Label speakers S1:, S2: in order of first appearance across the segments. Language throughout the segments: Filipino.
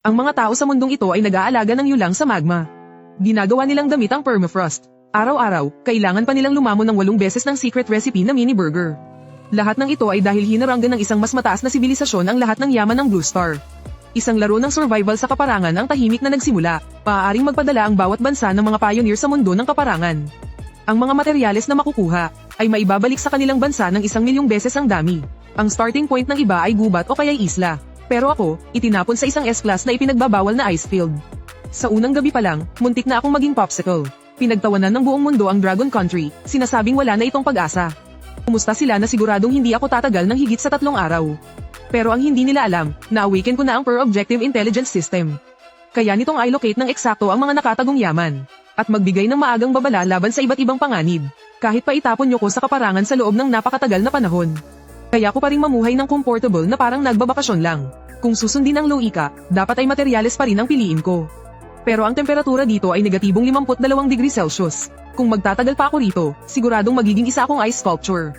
S1: Ang mga tao sa mundong ito ay nag-aalaga ng yulang sa magma. Ginagawa nilang damit ang permafrost. Araw-araw, kailangan pa nilang lumamon ng 8 beses ng secret recipe na mini burger. Lahat ng ito ay dahil hinaranggan ng isang mas mataas na sibilisasyon ang lahat ng yaman ng Blue Star. Isang laro ng survival sa kaparangan ang tahimik na nagsimula. Maaaring magpadala ang bawat bansa ng mga pioneer sa mundo ng kaparangan. Ang mga materyales na makukuha ay maibabalik sa kanilang bansa ng 1,000,000 beses ang dami. Ang starting point ng iba ay gubat o kaya'y isla. Pero ako, itinapon sa isang S-class na ipinagbabawal na ice field. Sa unang gabi pa lang, muntik na akong maging popsicle. Pinagtawanan ng buong mundo ang Dragon Country, sinasabing wala na itong pag-asa. Kumusta sila na siguradong hindi ako tatagal ng higit sa 3 araw. Pero ang hindi nila alam, na-awaken ko na ang Per-Objective Intelligence System. Kaya nitong i-locate ng eksakto ang mga nakatagong yaman. At magbigay ng maagang babala laban sa iba't ibang panganib. Kahit pa itapon nyo ko sa kaparangan sa loob ng napakatagal na panahon. Kaya ko pa ring mamuhay ng comfortable na parang nagbabakasyon lang. Kung susundin ang loika, dapat ay materyales pa rin ang piliin ko. Pero ang temperatura dito ay negatibong 52 degrees Celsius. Kung magtatagal pa ako rito, siguradong magiging isa akong ice sculpture.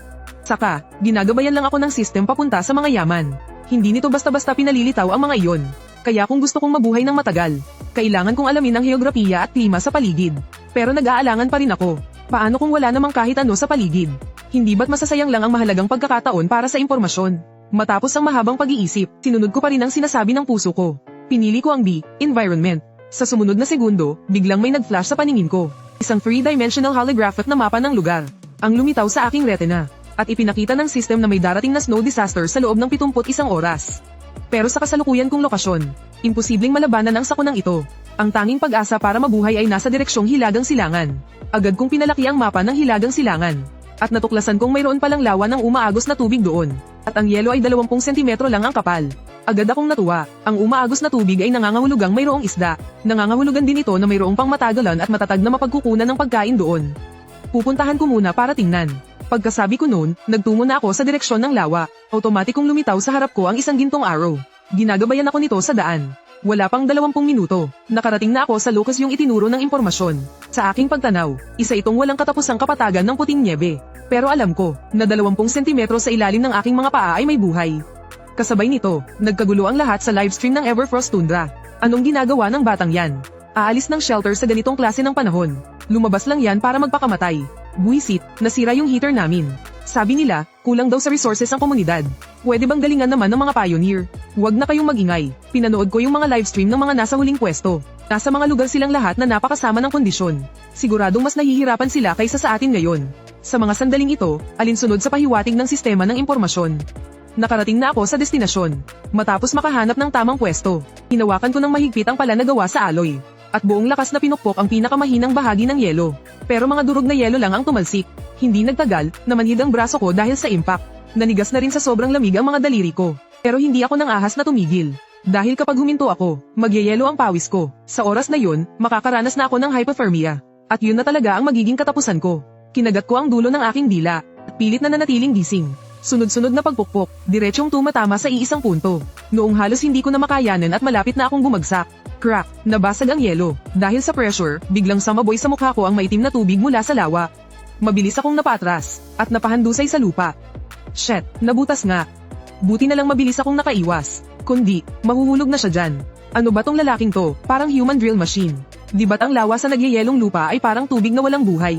S1: Saka, ginagabayan lang ako ng system papunta sa mga yaman. Hindi nito basta-basta pinalilitaw ang mga iyon. Kaya kung gusto kong mabuhay ng matagal, kailangan kong alamin ang heograpiya at klima sa paligid. Pero nag-aalangan pa rin ako. Paano kung wala namang kahit ano sa paligid? Hindi ba't masasayang lang ang mahalagang pagkakataon para sa impormasyon? Matapos ang mahabang pag-iisip, sinunod ko pa rin ang sinasabi ng puso ko. Pinili ko ang B, environment. Sa sumunod na segundo, biglang may nag-flash sa paningin ko. Isang 3-dimensional holographic na mapa ng lugar. Ang lumitaw sa aking retina. At ipinakita ng system na may darating na snow disaster sa loob ng 71 oras. Pero sa kasalukuyan kong lokasyon, imposibleng malabanan ang sakunang ito. Ang tanging pag-asa para mabuhay ay nasa direksyong Hilagang Silangan. Agad kong pinalaki ang mapa ng Hilagang Silangan. At natuklasan kong mayroon palang lawa ng umaagos na tubig doon. At ang yelo ay 20 sentimetro lang ang kapal. Agad akong natuwa, ang umaagos na tubig ay nangangahulugang mayroong isda. Nangangahulugan din ito na mayroong pang matagalan at matatag na mapagkukunan ng pagkain doon. Pupuntahan ko muna para tingnan. Pagkasabi ko noon, nagtungo na ako sa direksyon ng lawa. Automatikong lumitaw sa harap ko ang isang gintong arrow. Ginagabayan ako nito sa daan. Wala pang 20 minuto, nakarating na ako sa locus yung itinuro ng impormasyon. Sa aking pagtanaw, isa itong walang katapusang kapatagan ng puting nyebe. Pero alam ko, na 20 sentimetro sa ilalim ng aking mga paa ay may buhay. Kasabay nito, nagkagulo ang lahat sa livestream ng Everfrost Tundra. Anong ginagawa ng batang yan? Aalis ng shelter sa ganitong klase ng panahon. Lumabas lang yan para magpakamatay. Buisit, nasira yung heater namin. Sabi nila, kulang daw sa resources ang komunidad. Pwede bang galingan naman ng mga pioneer? Huwag na kayong magingay. Pinanood ko yung mga livestream ng mga nasa huling pwesto. Nasa mga lugar silang lahat na napakasama ng kondisyon. Siguradong mas nahihirapan sila kaysa sa atin ngayon. Sa mga sandaling ito, alinsunod sa pahiwatig ng sistema ng impormasyon. Nakarating na ako sa destinasyon. Matapos makahanap ng tamang pwesto, hinawakan ko ng mahigpit ang pala na gawa sa alloy. At buong lakas na pinukpok ang pinakamahinang bahagi ng yelo. Pero mga durog na yelo lang ang tumalsik. Hindi nagtagal, namanhid ang braso ko dahil sa impact. Nanigas na rin sa sobrang lamig ang mga daliri ko. Pero hindi ako nang ahas na tumigil. Dahil kapag huminto ako, magyayelo ang pawis ko. Sa oras na yun, makakaranas na ako ng hypothermia. At yun na talaga ang magiging katapusan ko. Kinagat ko ang dulo ng aking dila, at pilit na nanatiling gising. Sunod-sunod na pagpukpok, diretsyong tumatama sa iisang punto. Noong halos hindi ko na makayanan at malapit na akong bumagsak. Crack, nabasag ang yelo. Dahil sa pressure, biglang samaboy sa mukha ko ang maitim na tubig mula sa lawa. Mabilis akong napatras, at napahandusay sa lupa. Shit, nabutas nga. Buti na lang mabilis akong nakaiwas. Kundi, mahuhulog na siya dyan. Ano ba tong lalaking to? Parang human drill machine. Di ba't ang lawa sa nagyayelong lupa ay parang tubig na walang buhay?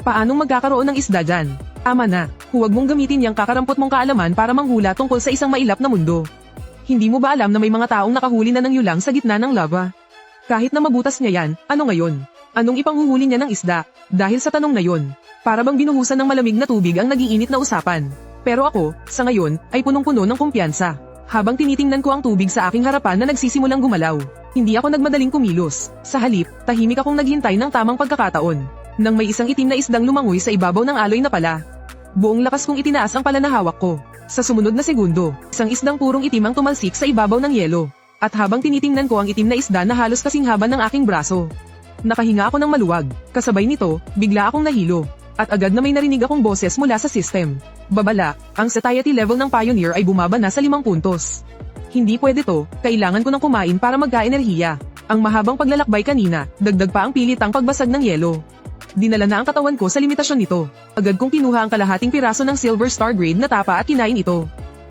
S1: Paanong magkakaroon ng isda dyan? Ama na, huwag mong gamitin yung kakarampot mong kaalaman para manghula tungkol sa isang mailap na mundo. Hindi mo ba alam na may mga taong nakahuli na ng yulang sa gitna ng lava? Kahit na mabutas niya yan, ano ngayon? Anong ipanghuhuli niya ng isda? Dahil sa tanong na yon, para bang binuhusan ng malamig na tubig ang nagiinit na usapan. Pero ako, sa ngayon, ay punong-puno ng kumpiyansa. Habang tinitingnan ko ang tubig sa aking harapan na nagsisimulang gumalaw, hindi ako nagmadaling kumilos. Sa halip, tahimik akong naghintay ng tamang pagkakataon. Nang may isang itim na isdang lumangoy sa ibabaw ng aloy na pala. Buong lakas kong itinaas ang pala na hawak ko. Sa sumunod na segundo, isang isdang purong itim ang tumalsik sa ibabaw ng yelo. At habang tinitingnan ko ang itim na isda na halos kasing haba ng aking braso, nakahinga ako ng maluwag. Kasabay nito, bigla akong nahilo. At agad na may narinig akong boses mula sa system. Babala, ang satiety level ng Pioneer ay bumaba na sa 5 puntos. Hindi pwede to, kailangan ko ng kumain para magka-enerhiya. Ang mahabang paglalakbay kanina, dagdag pa ang pilit ang pagbasag ng yelo. Dinala na ang katawan ko sa limitasyon nito. Agad kong kinuha ang kalahating piraso ng Silver Star Grade na tapa at kinain ito.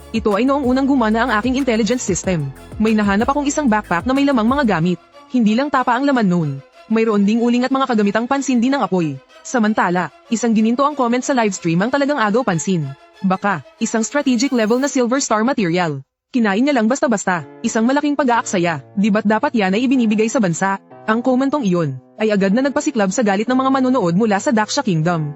S1: Ito ay noong unang gumana ang aking intelligence system. May nahanap akong isang backpack na may lamang mga gamit. Hindi lang tapa ang laman noon. Mayroon ding uling at mga kagamitang pansin din ng apoy. Samantala, isang gininto ang comment sa livestream ang talagang agaw pansin. Baka, isang strategic level na silver star material. Kinain niya lang basta-basta, isang malaking pag-aaksaya, di ba't dapat yan ay ibinibigay sa bansa? Ang komentong iyon, ay agad na nagpasiklab sa galit ng mga manonood mula sa Daksha Kingdom.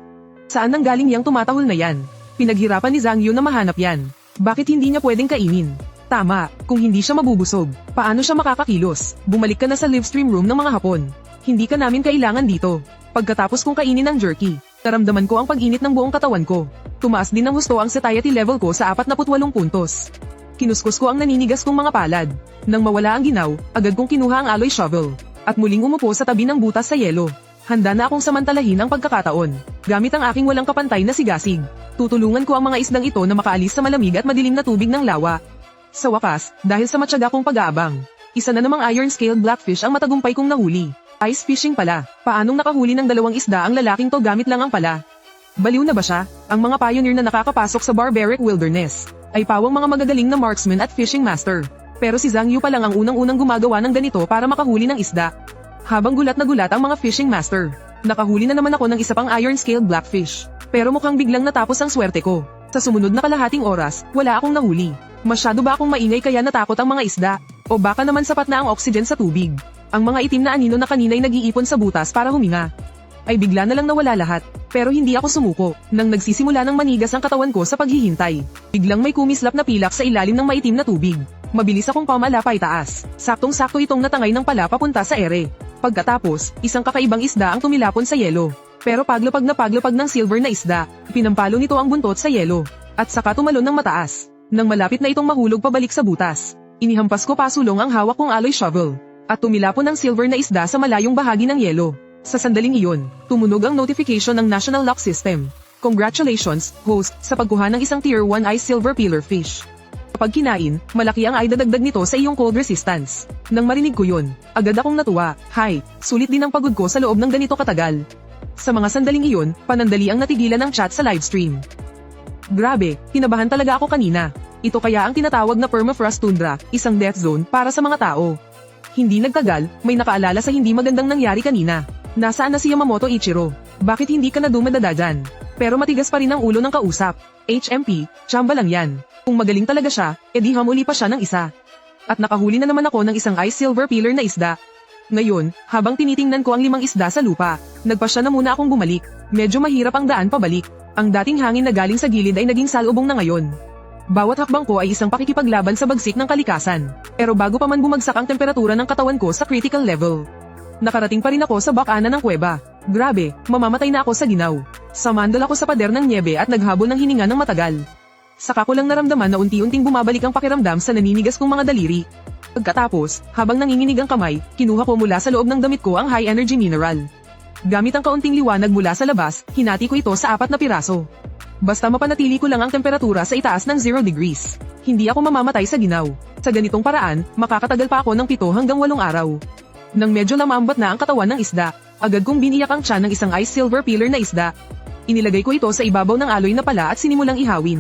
S1: Saan nanggaling yang tumatahol na yan? Pinaghirapan ni Zhang Yu na mahanap yan. Bakit hindi niya pwedeng kainin? Tama, kung hindi siya mabubusog, paano siya makakakilos? Bumalik ka na sa livestream room ng mga Hapon. Hindi ka namin kailangan dito. Pagkatapos kong kainin ang jerky, naramdaman ko ang pag-init ng buong katawan ko. Tumaas din ng husto ang satiety level ko sa 48 puntos. Kinuskus ko ang naninigas kong mga palad. Nang mawala ang ginaw, agad kong kinuha ang alloy shovel. At muling umupo sa tabi ng butas sa yelo. Handa na akong samantalahin ang pagkakataon. Gamit ang aking walang kapantay na sigasig. Tutulungan ko ang mga isdang ito na makaalis sa malamig at madilim na tubig ng lawa. Sa wakas, dahil sa matyaga kong pag-aabang, isa na namang iron-scaled blackfish ang matagumpay kong nahuli. Ice fishing pala. Paanong nakahuli ng 2 isda ang lalaking to gamit lang ang pala? Baliw na ba siya? Ang mga pioneer na nakakapasok sa barbaric wilderness ay pawang mga magagaling na marksman at fishing master. Pero si Zhang Yu pa lang ang unang-unang gumagawa ng ganito para makahuli ng isda. Habang gulat na gulat ang mga fishing master, nakahuli na naman ako ng isa pang iron-scaled blackfish. Pero mukhang biglang natapos ang swerte ko. Sa sumunod na kalahating oras, wala akong nahuli. Masyado ba akong maingay kaya natakot ang mga isda? O baka naman sapat na ang oxygen sa tubig? Ang mga itim na anino na kanina'y nag-iipon sa butas para huminga ay bigla na lang nawala lahat. Pero hindi ako sumuko. Nang nagsisimula ng manigas ang katawan ko sa paghihintay, biglang may kumislap na pilak sa ilalim ng maitim na tubig. Mabilis akong pamalapay taas. Saktong-sakto itong natangay ng pala papunta sa ere. Pagkatapos, isang kakaibang isda ang tumilapon sa yelo. Pero paglapag ng silver na isda, pinampalo nito ang buntot sa yelo. At saka tumalon ng mataas. Nang malapit na itong mahulog pabalik sa butas, inihampas ko pasulong ang hawak kong alloy shovel. At tumilapon ang silver na isda sa malayong bahagi ng yelo. Sa sandaling iyon, tumunog ang notification ng National Lock System. Congratulations, host, sa pagkuha ng isang Tier 1 Ice Silver Pillar Fish. Kapag kinain, malaki ang idadagdag nito sa iyong cold resistance. Nang marinig ko yun, agad akong natuwa. Hay, sulit din ang pagod ko sa loob ng ganito katagal. Sa mga sandaling iyon, panandali ang natigilan ng chat sa livestream. Grabe, kinabahan talaga ako kanina. Ito kaya ang tinatawag na permafrost tundra, isang death zone para sa mga tao. Hindi nagtagal, may nakaalala sa hindi magandang nangyari kanina. Nasaan na si Yamamoto Ichiro? Bakit hindi ka na dumadada dyan? Pero matigas pa rin ang ulo ng kausap. HMP, tsamba lang yan. Kung magaling talaga siya, edi hamuli pa siya ng isa. At nakahuli na naman ako ng isang ice silver pillar na isda. Ngayon, habang tinitingnan ko ang 5 isda sa lupa, nagpasya na muna akong bumalik. Medyo mahirap ang daan pabalik. Ang dating hangin na galing sa gilid ay naging salubong na ngayon. Bawat hakbang ko ay isang pakikipaglaban sa bagsik ng kalikasan. Pero bago pa man bumagsak ang temperatura ng katawan ko sa critical level, nakarating pa rin ako sa bakana ng kuweba. Grabe, mamamatay na ako sa ginaw. Samandal ako sa pader ng niebe at naghabol ng hininga ng matagal. Saka ko lang naramdaman na unti-unting bumabalik ang pakiramdam sa naninigas kong mga daliri. Pagkatapos, habang nanginginig ang kamay, kinuha ko mula sa loob ng damit ko ang high energy mineral. Gamit ang kaunting liwanag mula sa labas, hinati ko ito sa 4 na piraso. Basta mapanatili ko lang ang temperatura sa itaas ng 0 degrees. Hindi ako mamamatay sa ginaw. Sa ganitong paraan, makakatagal pa ako ng 7 hanggang 8 araw. Nang medyo lamambat na ang katawan ng isda, agad kong biniyak ang tiyan ng isang ice silver pillar na isda. Inilagay ko ito sa ibabaw ng aloy na pala at sinimulang ihawin.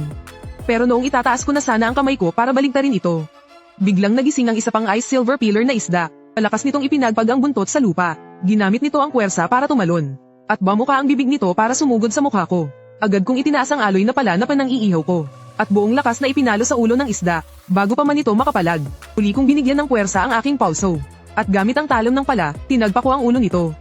S1: Pero noong itataas ko na sana ang kamay ko para baligtarin ito, biglang nagising ang isa pang ice silver pillar na isda. Palakas nitong ipinagpag ang buntot sa lupa. Ginamit nito ang puwersa para tumalon. At bamuka ang bibig nito para sumugod sa mukha ko. Agad kong itinaas ang aloy na pala na panang-iihaw ko. At buong lakas na ipinalo sa ulo ng isda, bago pa man ito makapalag. Uli kong binigyan ng puwersa ang aking pulso. At gamit ang talon ng pala, tinagpa ko ang ulo nito.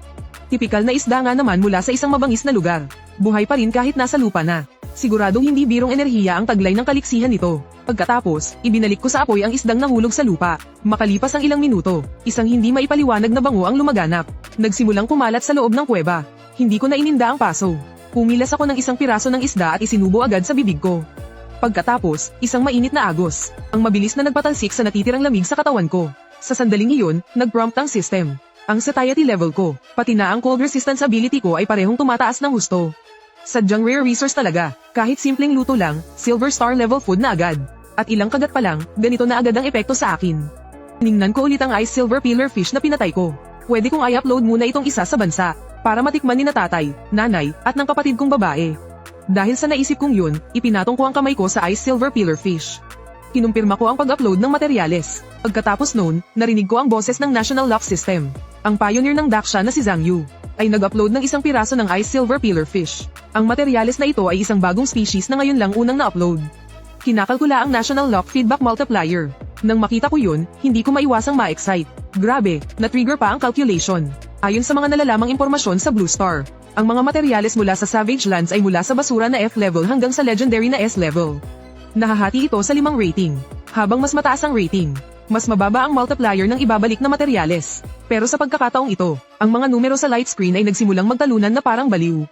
S1: Tipikal na isda nga naman mula sa isang mabangis na lugar. Buhay pa rin kahit nasa lupa na. Siguradong hindi birong enerhiya ang taglay ng kaliksihan nito. Pagkatapos, ibinalik ko sa apoy ang isdang nahulog sa lupa. Makalipas ang ilang minuto, isang hindi maipaliwanag na bango ang lumaganap. Nagsimulang kumalat sa loob ng kuweba. Hindi ko na ininda ang paso. Pumilas ako ng isang piraso ng isda at isinubo agad sa bibig ko. Pagkatapos, isang mainit na agos. Ang mabilis na nagpatalsik sa natitirang lamig sa katawan ko. Sa sandaling iyon, nag-prompt ang system. Ang satiety level ko, pati na ang cold resistance ability ko ay parehong tumataas ng husto. Sadyang rare resource talaga. Kahit simpleng luto lang, silver star level food na agad. At ilang kagat pa lang, ganito na agad ang epekto sa akin. Tiningnan ko ulit ang ice silver pillar fish na pinatay ko. Pwede kong i-upload muna itong isa sa bansa, para matikman ni na tatay, nanay, at ng kapatid kong babae. Dahil sa naisip kong yun, ipinatong ko ang kamay ko sa ice silver pillar fish. Kinumpirma ko ang pag-upload ng materyales. Pagkatapos noon, narinig ko ang boses ng National Lock System. Ang pioneer ng Daksha na si Zhang Yu ay nag-upload ng isang piraso ng ice silver pillarfish. Ang materyales na ito ay isang bagong species na ngayon lang unang na-upload. Kinakalkula ang National Lock Feedback Multiplier. Nang makita ko yun, hindi ko maiwasang ma-excite. Grabe, na-trigger pa ang calculation. Ayon sa mga nalalamang impormasyon sa Blue Star, ang mga materyales mula sa Savage Lands ay mula sa basura na F level hanggang sa legendary na S level. Nahahati ito sa 5 rating. Habang mas mataas ang rating, mas mababa ang multiplier ng ibabalik na materyales. Pero sa pagkakataong ito, ang mga numero sa light screen ay nagsimulang magtalunan na parang baliw.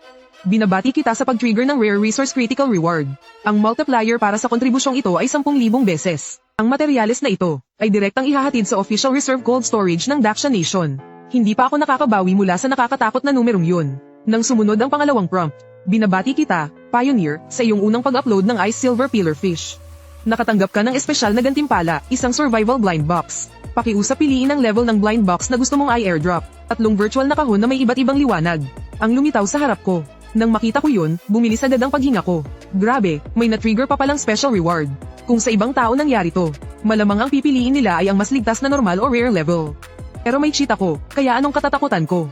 S1: Binabati kita sa pag-trigger ng Rare Resource Critical Reward. Ang multiplier para sa kontribusyong ito ay 10,000 beses. Ang materyales na ito ay direktang ihahatid sa official reserve cold storage ng Daksha Nation. Hindi pa ako nakakabawi mula sa nakakatakot na numerong yun. Nang sumunod ang pangalawang prompt, binabati kita, Pioneer, sa iyong unang pag-upload ng Ice Silver Pillarfish. Nakatanggap ka ng espesyal na gantimpala, isang survival blind box. Pakiusap piliin ang level ng blind box na gusto mong i-airdrop. 3 virtual na kahon na may iba't ibang liwanag. Ang lumitaw sa harap ko. Nang makita ko yun, bumilis agad ang paghinga ko. Grabe, may na-trigger pa palang special reward. Kung sa ibang tao nangyari to, malamang ang pipiliin nila ay ang mas ligtas na normal o rare level. Pero may cheat ako, kaya anong katatakutan ko?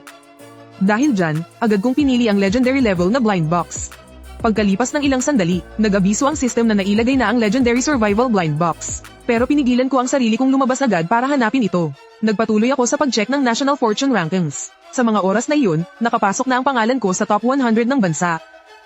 S1: Dahil dyan, agad kong pinili ang legendary level na blind box. Pagkalipas ng ilang sandali, nag-abiso ang system na nailagay na ang legendary survival blind box. Pero pinigilan ko ang sarili kong lumabas agad para hanapin ito. Nagpatuloy ako sa pag-check ng National Fortune Rankings. Sa mga oras na iyon, nakapasok na ang pangalan ko sa top 100 ng bansa.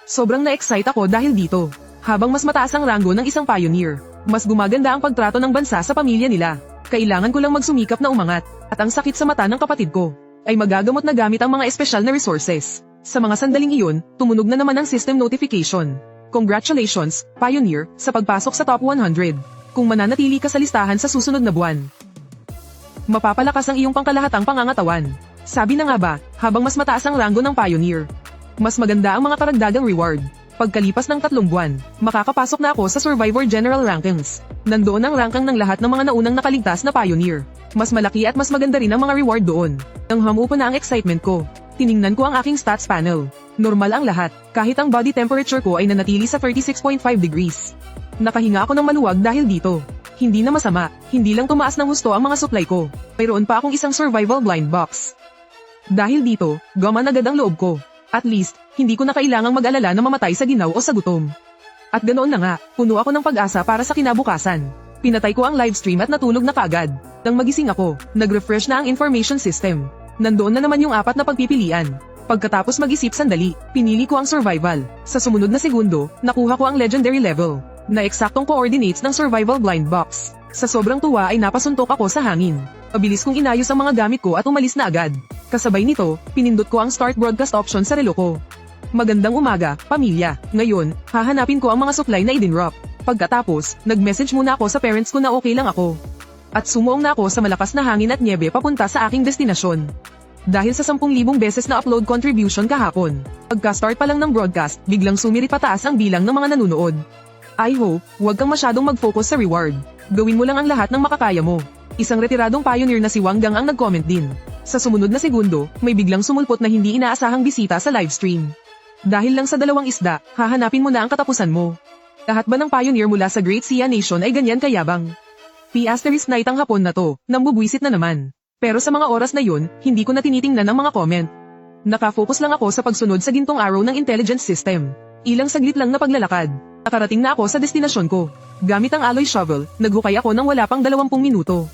S1: Sobrang na-excite ako dahil dito. Habang mas mataas ang ranggo ng isang pioneer, mas gumaganda ang pagtrato ng bansa sa pamilya nila. Kailangan ko lang magsumikap na umangat, at ang sakit sa mata ng kapatid ko ay magagamot na gamit ang mga espesyal na resources. Sa mga sandaling iyon, tumunog na naman ang system notification. Congratulations, Pioneer, sa pagpasok sa top 100. Kung mananatili ka sa listahan sa susunod na buwan, mapapalakas ang iyong pangkalahatang pangangatawan. Sabi na nga ba, habang mas mataas ang ranggo ng Pioneer, mas maganda ang mga karagdagang reward. Pagkalipas ng 3 buwan, makakapasok na ako sa Survivor General Rankings. Nandoon ang ranking ng lahat ng mga naunang nakaligtas na Pioneer. Mas malaki at mas maganda rin ang mga reward doon. Nang hamupa na ang excitement ko, tiningnan ko ang aking stats panel. Normal ang lahat, kahit ang body temperature ko ay nanatili sa 36.5 degrees. Nakahinga ako ng maluwag dahil dito. Hindi na masama, hindi lang tumaas ng husto ang mga supply ko. Mayroon pa akong isang survival blind box. Dahil dito, gaman agad ang loob ko. At least, hindi ko na kailangang mag-alala na mamatay sa ginaw o sa gutom. At ganoon na nga, puno ako ng pag-asa para sa kinabukasan. Pinatay ko ang livestream at natulog na kagad. Nang magising ako, nag-refresh na ang information system. Nandoon na naman yung 4 na pagpipilian. Pagkatapos mag-isip sandali, pinili ko ang survival. Sa sumunod na segundo, nakuha ko ang legendary level, na eksaktong coordinates ng survival blind box. Sa sobrang tuwa ay napasuntok ako sa hangin. Pabilis kong inayos ang mga gamit ko at umalis na agad. Kasabay nito, pinindot ko ang start broadcast option sa relo ko. Magandang umaga, pamilya. Ngayon, hahanapin ko ang mga supply na idinrop. Pagkatapos, nag-message muna ako sa parents ko na okay lang ako. At sumuong na ako sa malakas na hangin at niebe papunta sa aking destinasyon. Dahil sa 10,000 beses na upload contribution kahapon, pagka-start pa lang ng broadcast, biglang sumirit pataas ang bilang ng mga nanunood. I hope, huwag kang masyadong mag-focus sa reward. Gawin mo lang ang lahat ng makakaya mo. Isang retiradong pioneer na si Wang Gang ang nag-comment din. Sa sumunod na segundo, may biglang sumulpot na hindi inaasahang bisita sa livestream. Dahil lang sa 2 isda, hahanapin mo na ang katapusan mo. Lahat ba ng pioneer mula sa Great Sia Nation ay ganyan kayabang? Night ang hapon na to, nambubwisit na naman. Pero sa mga oras na yun, hindi ko na tinitingnan ang mga comment. Nakafocus lang ako sa pagsunod sa gintong araw ng intelligence system. Ilang saglit lang na paglalakad, nakarating na ako sa destinasyon ko. Gamit ang alloy shovel, naghukay ako ng wala pang 20 minuto.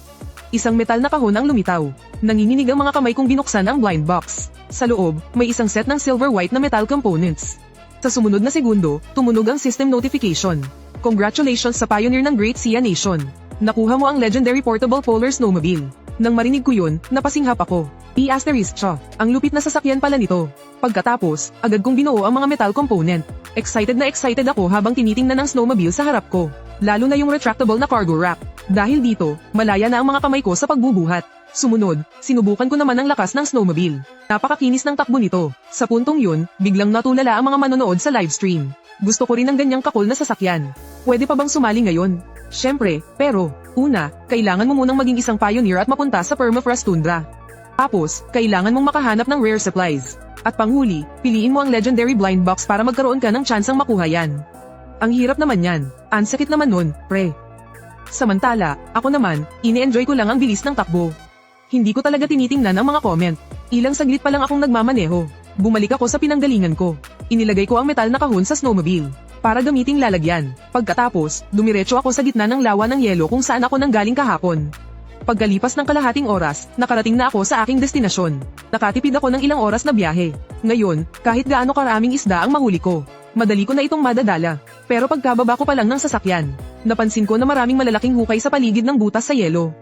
S1: Isang metal na kahon ang lumitaw. Nanginginig ang mga kamay kong binuksan ang blind box. Sa loob, may isang set ng silver-white na metal components. Sa sumunod na segundo, tumunog ang system notification. Congratulations sa pioneer ng Great Sia Nation. Nakuha mo ang legendary portable polar snowmobile. Nang marinig ko yun, napasinghap ako. Siya. Ang lupit na sasakyan pala nito. Pagkatapos, agad kong binuo ang mga metal component. Excited na excited ako habang tinitingnan ang snowmobile sa harap ko. Lalo na yung retractable na cargo rack. Dahil dito, malaya na ang mga kamay ko sa pagbubuhat. Sumunod, sinubukan ko naman ang lakas ng snowmobile. Napakakinis ng takbo nito. Sa puntong yun, biglang natulala ang mga manonood sa livestream. Gusto ko rin ng ganyang kakul na sasakyan. Pwede pa bang sumali ngayon? Syempre, pero, una, kailangan mo munang maging isang pioneer at mapunta sa permafrost tundra. Tapos, kailangan mong makahanap ng rare supplies. At panghuli, piliin mo ang legendary blind box para magkaroon ka ng tsansang makuha yan. Ang hirap naman yan. Ang sakit naman nun, pre. Samantala, ako naman, ini-enjoy ko lang ang bilis ng takbo. Hindi ko talaga tinitingnan ang mga comment. Ilang saglit pa lang akong nagmamaneho. Bumalik ako sa pinanggalingan ko. Inilagay ko ang metal na kahon sa snowmobile para gamiting lalagyan. Pagkatapos, dumiretso ako sa gitna ng lawa ng yelo kung saan ako nanggaling kahapon. Pagkalipas ng kalahating oras, nakarating na ako sa aking destinasyon. Nakatipid ako ng ilang oras na biyahe. Ngayon, kahit gaano karaming isda ang mahuli ko, madali ko na itong madadala. Pero pagkababa ko pa lang ng sasakyan, napansin ko na maraming malalaking hukay sa paligid ng butas sa yelo.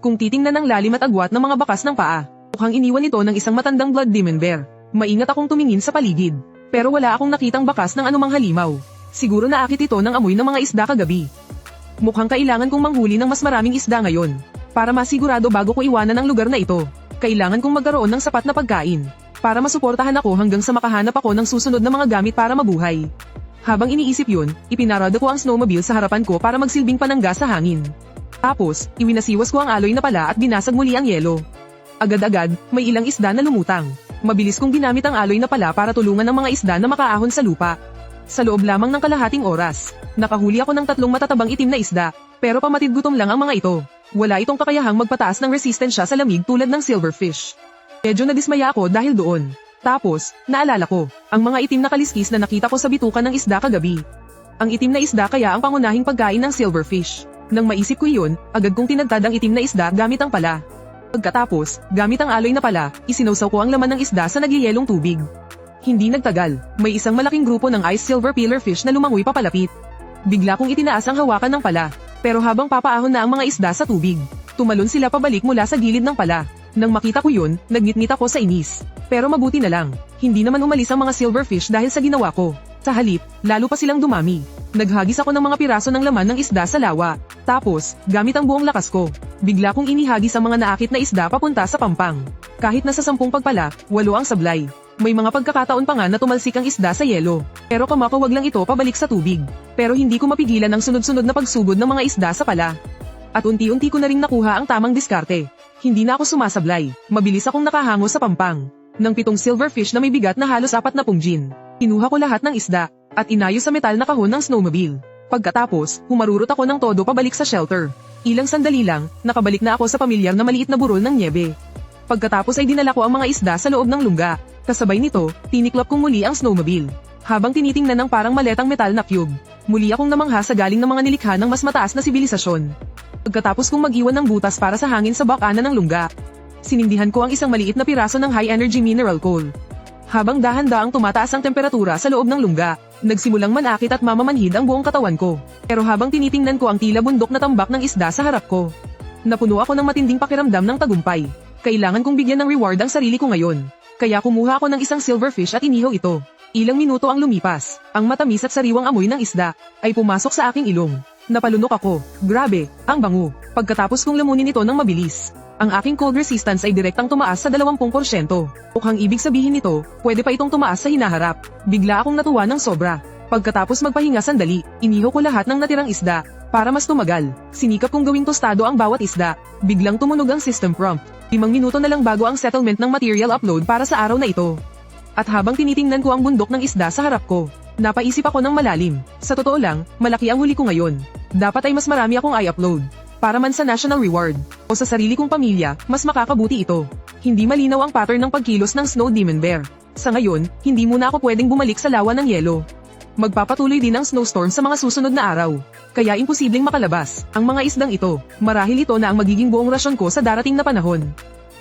S1: Kung titingnan ng lalim at agwat ng mga bakas ng paa, mukhang iniwan ito ng isang matandang blood demon bear. Maingat akong tumingin sa paligid, pero wala akong nakitang bakas ng anumang halimaw. Siguro naakit ito ng amoy ng mga isda kagabi. Mukhang kailangan kong manghuli ng mas maraming isda ngayon. Para masigurado bago ko iwanan ang lugar na ito, kailangan kong magkaroon ng sapat na pagkain. Para masuportahan ako hanggang sa makahanap ako ng susunod na mga gamit para mabuhay. Habang iniisip yun, ipinarada ko ang snowmobile sa harapan ko para magsilbing panangga sa hangin. Tapos, iwinasiwas ko ang aloy na pala at binasag muli ang yelo. Agad-agad, may ilang isda na lumutang. Mabilis kong ginamit ang aloy na pala para tulungan ang mga isda na makaahon sa lupa. Sa loob lamang ng kalahating oras, nakahuli ako ng 3 matatabang itim na isda, pero pamatid gutom lang ang mga ito. Wala itong kakayahang magpataas ng resistensya sa lamig tulad ng silverfish. Medyo nadismaya ako dahil doon. Tapos, naalala ko, ang mga itim na kaliskis na nakita ko sa bitukan ng isda kagabi. Ang itim na isda kaya ang pangunahing pagkain ng silverfish. Nang maisip ko iyon, agad kong tinagtad ang itim na isda gamit ang pala. Pagkatapos, gamit ang aloy na pala, isinawsaw ko ang laman ng isda sa nagyayelong tubig. Hindi nagtagal, may isang malaking grupo ng ice silver pillar fish na lumangoy papalapit. Bigla kong itinaas ang hawakan ng pala, pero habang papaahon na ang mga isda sa tubig, tumalon sila pabalik mula sa gilid ng pala. Nang makita ko yun, nagngit-ngit ako sa inis. Pero mabuti na lang, hindi naman umalis ang mga silverfish dahil sa ginawa ko. Sa halip, lalo pa silang dumami. Naghagis ako ng mga piraso ng laman ng isda sa lawa. Tapos, gamit ang buong lakas ko, bigla kong inihagis ang mga naakit na isda papunta sa pampang. Kahit nasa 10 pagpala, 8 ang sablay. May mga pagkakataon pa nga na tumalsik ang isda sa yelo. Pero kamakawag lang ito pabalik sa tubig. Pero hindi ko mapigilan ang sunod-sunod na pagsugod ng mga isda sa pala. At unti-unti ko na ring nakuha ang tamang diskarte. Hindi na ako sumasablay. Mabilis akong nakahango sa pampang. Ng 7 silverfish na may bigat na halos 40 gin. Kinuha ko lahat ng isda, at inayos sa metal na kahon ng snowmobile. Pagkatapos, humarurot ako ng todo pabalik sa shelter. Ilang sandali lang, nakabalik na ako sa pamilyar na maliit na burol ng niebe. Pagkatapos ay dinala ko ang mga isda sa loob ng lungga. Kasabay nito, tiniklop kong muli ang snowmobile. Habang tinitingnan ng parang maletang metal na cube, muli akong namangha sa galing ng mga nilikha ng mas mataas na sibilisasyon. Pagkatapos kong mag-iwan ng butas para sa hangin sa bakana ng lungga, sinindihan ko ang isang maliit na piraso ng high-energy mineral coal. Habang dahan-daang tumataas ang temperatura sa loob ng lungga, nagsimulang manakit at mamamanhid ang buong katawan ko. Pero habang tinitingnan ko ang tila bundok na tambak ng isda sa harap ko, napuno ako ng matinding pakiramdam ng tagumpay. Kailangan kong bigyan ng reward ang sarili ko ngayon. Kaya kumuha ako ng isang silverfish at inihaw ito. Ilang minuto ang lumipas, ang matamis at sariwang amoy ng isda ay pumasok sa aking ilong. Napalunok ako. Grabe, ang bango. Pagkatapos kong lamunin ito ng mabilis, ang aking cold resistance ay direktang tumaas sa 20%. Mukhang ibig sabihin nito, pwede pa itong tumaas sa hinaharap. Bigla akong natuwa ng sobra. Pagkatapos magpahinga sandali, inihaw ko lahat ng natirang isda. Para mas tumagal, sinikap kong gawing tostado ang bawat isda. Biglang tumunog ang system prompt. 5 minuto na lang bago ang settlement ng material upload para sa araw na ito. At habang tinitingnan ko ang bundok ng isda sa harap ko, napaisip ako ng malalim. Sa totoo lang, malaki ang huli ko ngayon. Dapat ay mas marami akong i-upload. Para man sa national reward, o sa sarili kong pamilya, mas makakabuti ito. Hindi malinaw ang pattern ng pagkilos ng snow demon bear. Sa ngayon, hindi muna ako pwedeng bumalik sa lawa ng yelo. Magpapatuloy din ang snowstorm sa mga susunod na araw. Kaya imposibleng makalabas ang mga isdang ito. Marahil ito na ang magiging buong rasyon ko sa darating na panahon.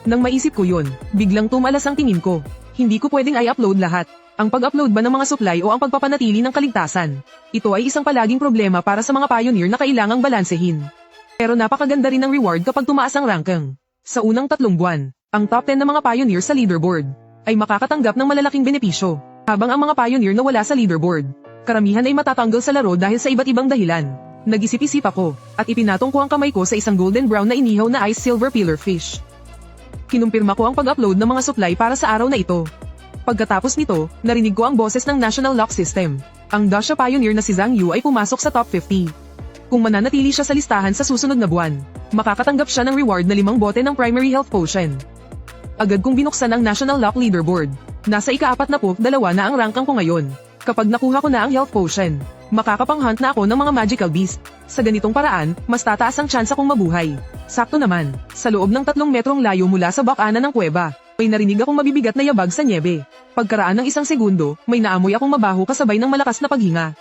S1: Nang maisip ko yun, biglang tumalas ang tingin ko. Hindi ko pwedeng i-upload lahat. Ang pag-upload ba ng mga supply o ang pagpapanatili ng kaligtasan? Ito ay isang palaging problema para sa mga pioneer na kailangang balansehin. Pero napakaganda rin ng reward kapag tumaas ang ranking. Sa unang 3 buwan, ang top 10 na mga pioneer sa leaderboard ay makakatanggap ng malalaking benepisyo. Habang ang mga pioneer na wala sa leaderboard, karamihan ay matatanggal sa laro dahil sa iba't ibang dahilan. Nag-isip-isip ako, at ipinatong ko ang kamay ko sa isang golden brown na inihaw na ice silver pillar fish. Kinumpirma ko ang pag-upload ng mga supply para sa araw na ito. Pagkatapos nito, narinig ko ang boses ng National Lock System. Ang Dasha pioneer na si Zhang Yu ay pumasok sa top 50. Kung mananatili siya sa listahan sa susunod na buwan, makakatanggap siya ng reward na 5 bote ng primary health potion. Agad kong binuksan ang National Lock Leaderboard. Nasa ika-42 na ang ranking ko ngayon. Kapag nakuha ko na ang health potion, Makakapanghunt na ako ng mga magical beast. Sa ganitong paraan, mas tataas ang tsansa kong mabuhay. Sakto naman, sa loob ng 3 metrong layo mula sa bakana ng kuweba, may narinig akong mabibigat na yabag sa nyebe. Pagkaraan ng 1 segundo, may naamoy akong mabaho kasabay ng malakas na paghinga.